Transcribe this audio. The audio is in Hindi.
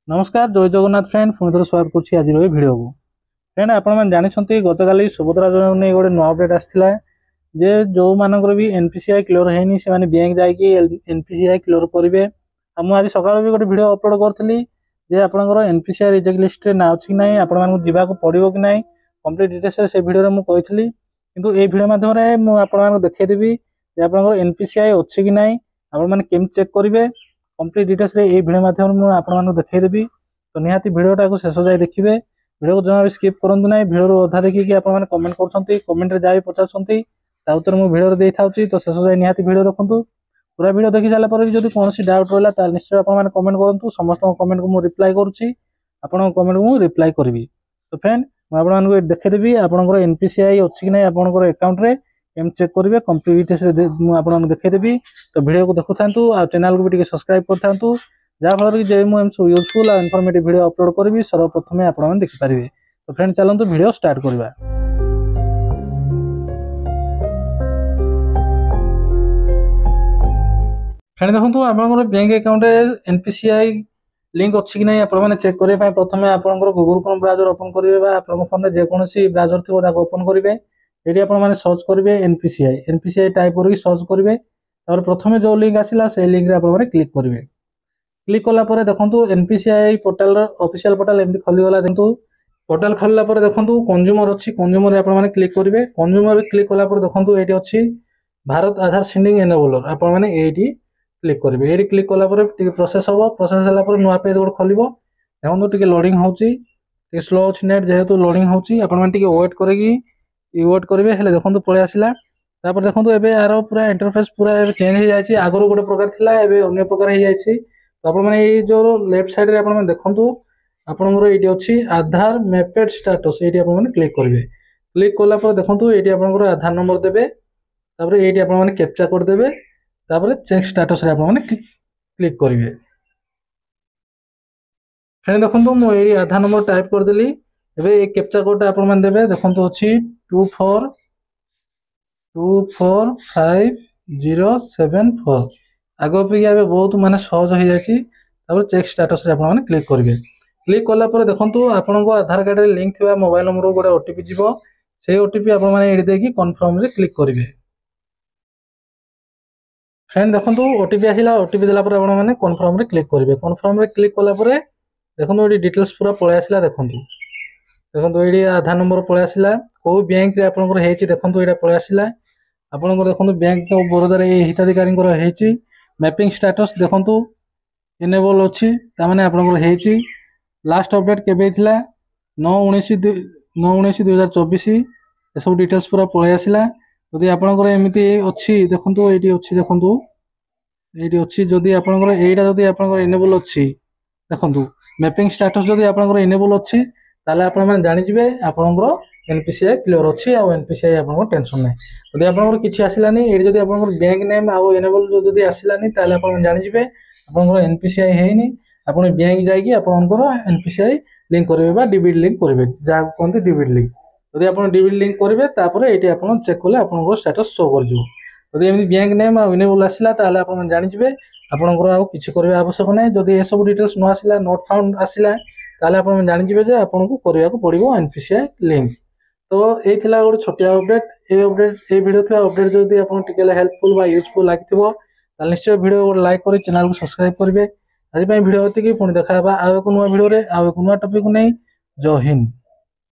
नमस्कार जय जगन्नाथ फ्रेंड पुणी थोड़ा स्वागत करुँच आज भिडियो को फ्रेंड आपंते गतकाली सुभद्रा योजना नहीं गोटे नुआ अपडेट आसाला जे जो मानकर भी एनपीसीआई क्लियर होनी से बैंक जाकि एनपीसीआई क्लियर करेंगे। आज सकाल भी गोटे भिडियो अपलोड करी जे आपंकर एनपीसीआई रिजेक्ट लिस्ट ना अच्छी कि ना आपको पड़ो कि ना कंप्लीट डिटेल्स से भिडियो मुझे किंतु ये भिडियो मध्यम मुझे देखदेवी आप एनपीसीआई अच्छी कि ना आप चेक करेंगे कंप्लीट डिटेल्स ये भिडियो माध्यम आपको देखदेवी। तो निहाती भिडियोटा को शेष जाए देखिए भिडियो को जमा भी स्किप करूँ ना भिडियो अधा देखिए आप कमेंट कर जहाँ भी पचार उत्तर मुझे भिडियो दे था तो शेष जाए निहाती भिडियो देखूँ पूरा भिडियो देखी सारापर भी जब कौन डाउट रहा निश्चय आप कमेंट करूँ समस्त कमेंट को मुझे रिप्लाई करुँची आपन कमेंट को रिप्लाई करी। तो फ्रेंड मुझे देखदेवी आपंकर एनपीसीआई अच्छी कि ना आपंकर अकाउंट रे एम चेक करेंगे कंप्लीट आपको देखदेवी। तो भिडियो को देखु था चैनल को भी सब्सक्राइब कर जहाँफल कि मुझे यूजफुल और इनफॉर्मेटिव वीडियो अपलोड करी सर्वप्रथम आपने देखिपारे। तो फ्रेंड चलते वीडियो स्टार्ट करवा। फ्रेंड देखो आप बैंक अकाउंट एनपीसीआई लिंक अच्छी कि ना आपने चेक करने प्रथम आप गूगल क्रोम ब्राउजर ओपन करेंगे आप फोन में जेकोसी ब्राउजर थी ओपन करेंगे ये आपने सर्च करेंगे एनपीसीआई टाइप करके सर्च करेंगे प्रथम जो लिंक आसला से लिंक आप क्लिक करेंगे। क्लिक कलापर देखो एनपीसीआई पोर्टाल ऑफिशियल पोर्टाल एमती खोलीगला देखो पोर्टाल खोलला देखो कंज्यूमर अच्छी कंज्यूमर आपने क्लिक करेंगे कंज्यूमर क्लिक कलापर देखो ये अच्छी भारत आधार सेंडिंग एनेबलर आपने ये क्लिक करेंगे ये क्लिक कलापर प्रोसेस हम प्रोसेस है नुआ पेज गोटे खोल देखो टे लोडिंग होची स्लो अच्छी नेट जेहेतु लोडिंग होची आपने वेट करेंगे वेट करेंगे हेल्ले देखो पलि आसला देखो एवं यार पूरा इंटरफेस पूरा चेंज हो जाए आगुरी गोटे प्रकार था अन्य प्रकार हो जाए। तो आपने ये जो लेफ्ट साइड रे आपने देखो आपंकर ये अच्छी आधार मैपेड स्टाटस ये आपने क्लिक करेंगे क्लिक कलापर देखो ये आपंकर आधार नंबर देवे ये आपने कैप्चा कोड देवे चेक स्टाटस रे आपने क्लिक करेंगे। फ्रेंड देखो मुझे आधार नंबर टाइप करदेली ये कैप्चा कोडा आपने देवे देखो अच्छी 245074 आग अपेक्षा बहुत माने सहज हो जाए। चेक स्टाटस रे आपने क्लिक करेंगे क्लिक कलापर देखो आपको आधार कार्ड रे लिंक थी मोबाइल नंबर गोटे ओटीपी जीव से ओटीपी आपकी कन्फर्म रे क्लिक करेंगे। फ्रेंड देखो ओटीपी आसला ओटीपी देला आपने कन्फर्म रे क्लिक करेंगे कन्फर्म रे क्लिक कलापर देखो ये डिटेल्स पूरा पलि आसला देखो ये आधार नंबर पलि आसला कौ बैंक आपंकर देखो ये पलि आसला आपंकर देखो बैंक ऑफ बड़ौदा हिताधिकारी मैपिंग स्टाटस देखो इनेबल अच्छी ताने आपंकर लास्ट अपडेट केवे 9/19/2024 ये सब डिटेल्स पूरा पलि आसला जदि आपंकर एमती अच्छी देखो ये अच्छी देखो ये अच्छी जदि आपंकर यहीटा जदि आपंकर इनेबल अच्छी देखो मैपिंग स्टाटस जदि आपंकर इनेबल अच्छी ताले आपने जानिजे आपंकर एनपीसीआई क्लियर अच्छी आ एनपीसीआई आपंकर टेंशन ना जदि आपंकर किसी आसलानी ये जदि आपंकर बैंक नेम आउ एनेबल जदि आसलानी ताले आपन जानिजे आपंकर एनपीसीआई हैनी आपन बैंक जाइए आपंकर एनपीसीआई लिंक करेंगे डीबीडी लिंक करेंगे जहाँ कहते डीबीडी लिंक जदि आप डीबीडी लिंक करेंगे तापर ये आप चेक कले आपंकर स्टेटस शो कर जदि एमती बैंक नेम आ इनेबल आसला ताले आपन जानिजे आपंकर आउ किछि करबे आवश्यक नै जदि ए सब डिटेल्स न आसला नॉट फाउंड आसला ताले आपन जानिजे जे आपनको करिया पड़ो एनपीसीआई लिंक। तो ये गोटे छोटिया अपडेट ये वीडियो थी अपडेट जब आपको हेल्पफुल यूजफुल लगे निश्चय वीडियो लाइक कर चैनल को सब्सक्राइब करेंगे। आज वीडियो ये पुणी देखा आउ एक नुआ वीडियो आउ एक नुआ टॉपिक को नहीं। जय हिंद।